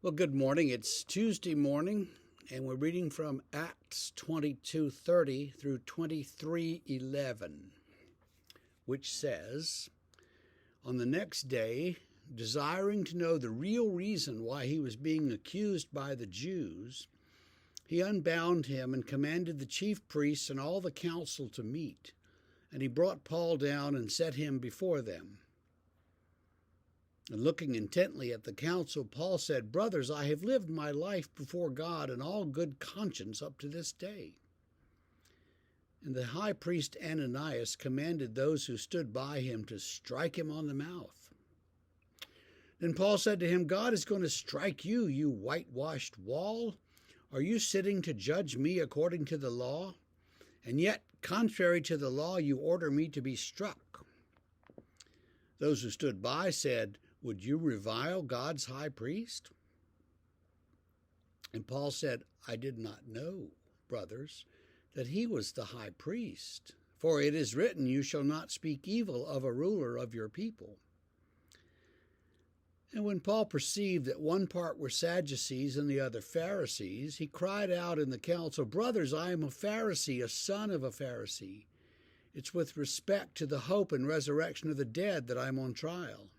Well, good morning. It's Tuesday morning, and we're reading from Acts 22:30 through 23:11, which says, "On the next day, desiring to know the real reason why he was being accused by the Jews, he unbound him and commanded the chief priests and all the council to meet. And he brought Paul down and set him before them. And looking intently at the council, Paul said, 'Brothers, I have lived my life before God in all good conscience up to this day.' And the high priest Ananias commanded those who stood by him to strike him on the mouth. Then Paul said to him, 'God is going to strike you, you whitewashed wall. Are you sitting to judge me according to the law? And yet, contrary to the law, you order me to be struck.' Those who stood by said, 'Would you revile God's high priest?' And Paul said, 'I did not know, brothers, that he was the high priest. For it is written, you shall not speak evil of a ruler of your people.' And when Paul perceived that one part were Sadducees and the other Pharisees, he cried out in the council, 'Brothers, I am a Pharisee, a son of a Pharisee. It's with respect to the hope and resurrection of the dead that I'm on trial.'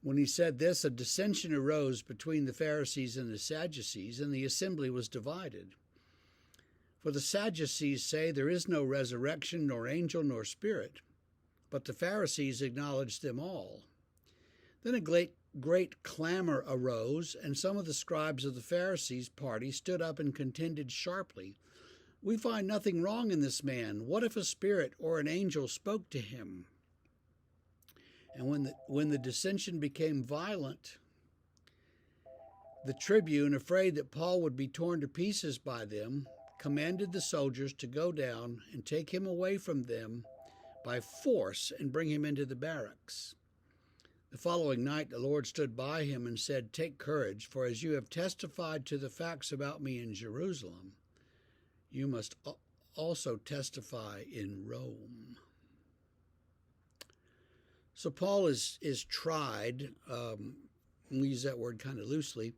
When he said this, a dissension arose between the Pharisees and the Sadducees, and the assembly was divided. For the Sadducees say there is no resurrection, nor angel, nor spirit, but the Pharisees acknowledge them all. Then a great clamor arose, and some of the scribes of the Pharisees' party stood up and contended sharply. 'We find nothing wrong in this man. What if a spirit or an angel spoke to him?' And when the dissension became violent, the tribune, afraid that Paul would be torn to pieces by them, commanded the soldiers to go down and take him away from them by force and bring him into the barracks. The following night the Lord stood by him and said, 'Take courage, for as you have testified to the facts about me in Jerusalem, you must also testify in Rome.'" So Paul is tried, we use that word kind of loosely,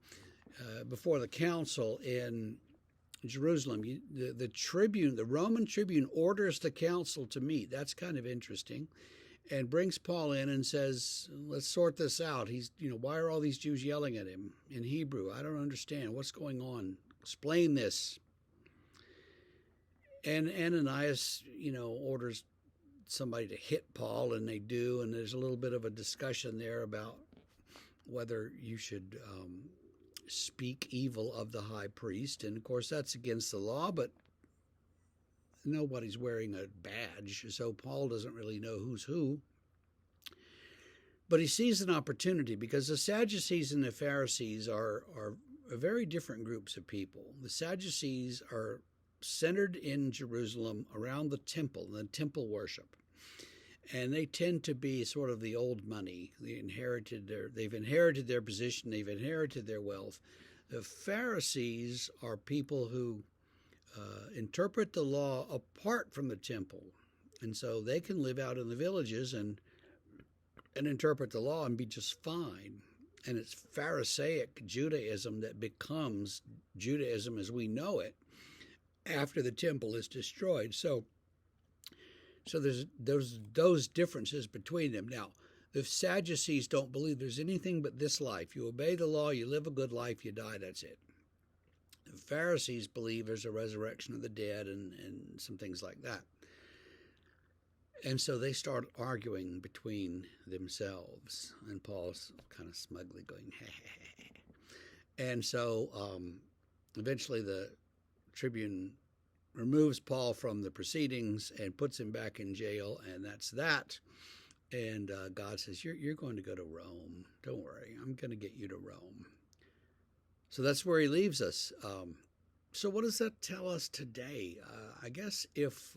before the council in Jerusalem. The tribune, the Roman tribune, orders the council to meet. That's kind of interesting, and brings Paul in and says, "Let's sort this out. Why are all these Jews yelling at him in Hebrew? I don't understand. What's going on? Explain this." And Ananias, orders somebody to hit Paul, and they do, and there's a little bit of a discussion there about whether you should speak evil of the high priest. And of course that's against the law, but nobody's wearing a badge, so Paul doesn't really know who's who. But he sees an opportunity, because the Sadducees and the Pharisees are very different groups of people. The Sadducees are centered in Jerusalem around the temple worship. And they tend to be sort of the old money. They've inherited their position, they've inherited their wealth. The Pharisees are people who interpret the law apart from the temple. And so they can live out in the villages and interpret the law and be just fine. And it's Pharisaic Judaism that becomes Judaism as we know it after the temple is destroyed. So there's those differences between them. Now, the Sadducees don't believe there's anything but this life. You obey the law, you live a good life, you die, that's it. The Pharisees believe there's a resurrection of the dead and some things like that. And so they start arguing between themselves, and Paul's kind of smugly going, "Ha, ha, ha, ha." And so eventually the tribune removes Paul from the proceedings and puts him back in jail, and that's that. And God says, you're going to go to Rome. Don't worry, I'm going to get you to Rome. So that's where he leaves us. So what does that tell us today? I guess if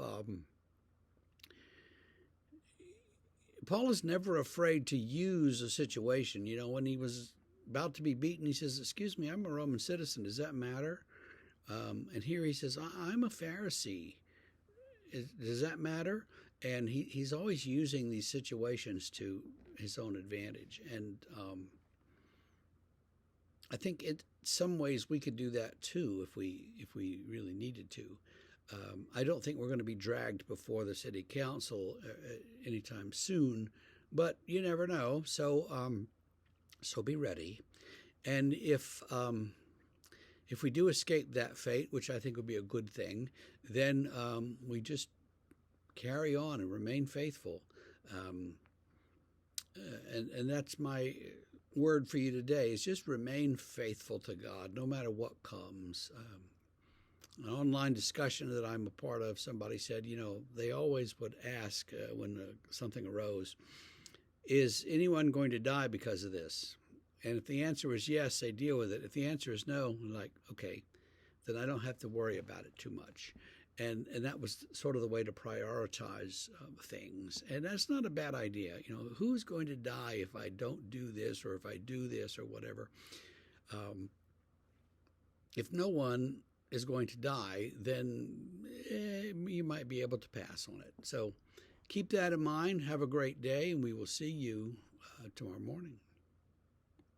Paul is never afraid to use a situation. When he was about to be beaten, he says, "Excuse me, I'm a Roman citizen. Does that matter?" And here he says, "I'm a Pharisee. Does that matter?" And he's always using these situations to his own advantage. And I think in some ways we could do that too if we really needed to. I don't think we're going to be dragged before the city council anytime soon, but you never know. So be ready. And if we do escape that fate, which I think would be a good thing, then we just carry on and remain faithful. And that's my word for you today, is just remain faithful to God no matter what comes. An online discussion that I'm a part of, somebody said, they always would ask when something arose, is anyone going to die because of this? And if the answer is yes, they deal with it. If the answer is no, like, okay, then I don't have to worry about it too much. And that was sort of the way to prioritize things. And that's not a bad idea. Who's going to die if I don't do this, or if I do this, or whatever? If no one is going to die, then you might be able to pass on it. So keep that in mind. Have a great day, and we will see you tomorrow morning.